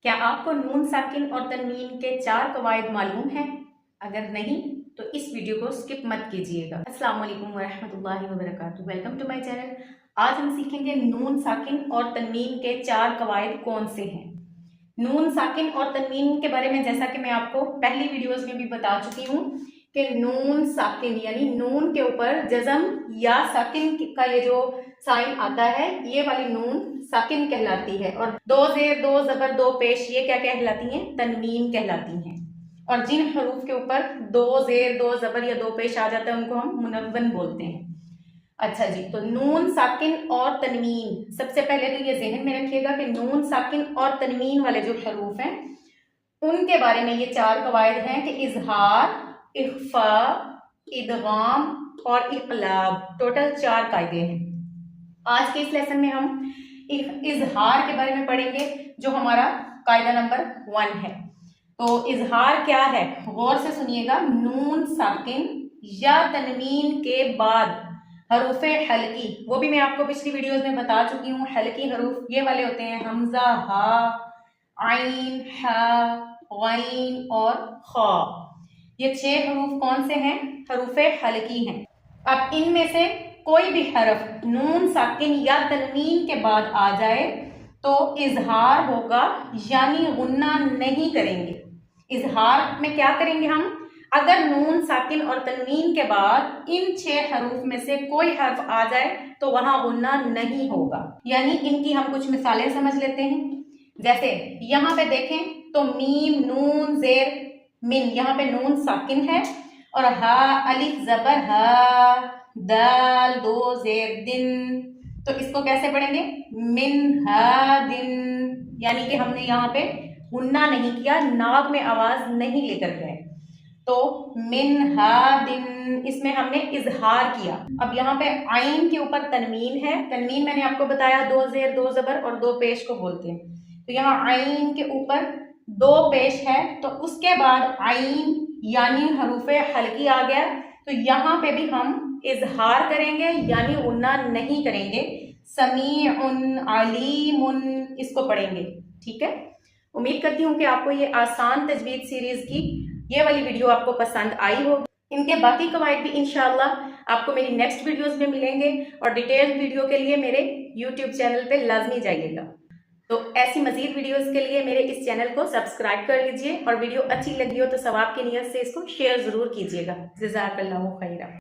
क्या आपको नून साकिन और तनवीन के 4 कवायद मालूम हैं? अगर नहीं तो इस वीडियो को स्किप मत कीजिएगा। अस्सलाम वालेकुम वरहमतुल्लाहि वबरकातुहू। Welcome to my channel. आज हम सीखेंगे नून साकिन और तनवीन के 4 कवायद कौन से हैं। नून साकिन और तनवीन के बारे में जैसा कि मैं आपको पहली वीडियोस में भी बता चुकी हूँ कि नून साकिन यानी नून के ऊपर जज़म या साकिन का ये जो साइन आता है, ये वाली नून साकिन कहलाती है। और दो जेर दो जबर दो पेश ये क्या कहलाती हैं? तनवीन कहलाती हैं। और जिन हरूफ के ऊपर दो जेर दो जबर या दो पेश आ जाता है उनको हम मुनव्वन बोलते हैं। अच्छा जी, तो नून साकिन और तनवीन, सबसे पहले तो ये ज़हन में रखिएगा कि नून साकिन और तनवीन वाले जो हरूफ हैं उनके बारे में ये 4 कवायद हैं कि इजहार, इख्फा, इदगाम और इक़लाब। टोटल 4 कायदे हैं। आज के इस लेसन में हम इजहार के बारे में पढ़ेंगे जो हमारा कायदा नंबर 1 है। तो इजहार क्या है, गौर से सुनिएगा। नून साकिन या तनवीन के बाद हरूफ हल्की, वो भी मैं आपको पिछली वीडियोस में बता चुकी हूँ। हल्की हरूफ ये वाले होते हैं हमजा, हा, आइन, हा, गैन और खा। ये 6 हरूफ कौन से हैं? हरूफ हल्की हैं। अब इनमें से कोई भी हरफ नून साकिन या तनवीन के बाद आ जाए तो इजहार होगा, यानी गुन्ना नहीं करेंगे। इजहार में क्या करेंगे हम? अगर नून साकिन और तनवीन के बाद इन 6 हरूफ में से कोई हर्फ आ जाए तो वहां गुन्ना नहीं होगा। यानी इनकी हम कुछ मिसालें समझ लेते हैं। जैसे यहाँ पे देखें तो मीम, नून, जेर, मिन, यहाँ पे नून साकिन है और हा, अलिफ जबर हा, दाल, दो जेर दिन। तो इसको कैसे पढ़ेंगे? मिन हा दिन, यानी कि हमने यहाँ पे गुन्ना नहीं किया, नाक में आवाज नहीं लेकर गए। तो मिन हा दिन, इसमें हमने इजहार किया। अब यहाँ पे आइन के ऊपर तनवीन है। तनवीन मैंने आपको बताया 2 जेर 2 जबर और 2 पेश को बोलते हैं। तो यहाँ आइन के ऊपर 2 पेश है तो उसके बाद आइन यानी हरूफे हल्की आ गया, तो यहाँ पे भी हम इजहार करेंगे, यानी गुन्ना नहीं करेंगे। समीउन, अलीमुन, इसको पढ़ेंगे। ठीक है, उम्मीद करती हूँ कि आपको ये आसान तजवीद सीरीज की ये वाली वीडियो आपको पसंद आई होगी। इनके बाकी कवायद भी इंशाल्लाह आपको मेरी नेक्स्ट वीडियोस में मिलेंगे। और डिटेल वीडियो के लिए मेरे यूट्यूब चैनल पे लाजमी जाइएगा। तो ऐसी मजीद वीडियोस के लिए मेरे इस चैनल को सब्सक्राइब कर लीजिए और वीडियो अच्छी लगी हो तो सवाब की नियत से इसको शेयर जरूर कीजिएगा। जज़ाकल्लाहु खैरा।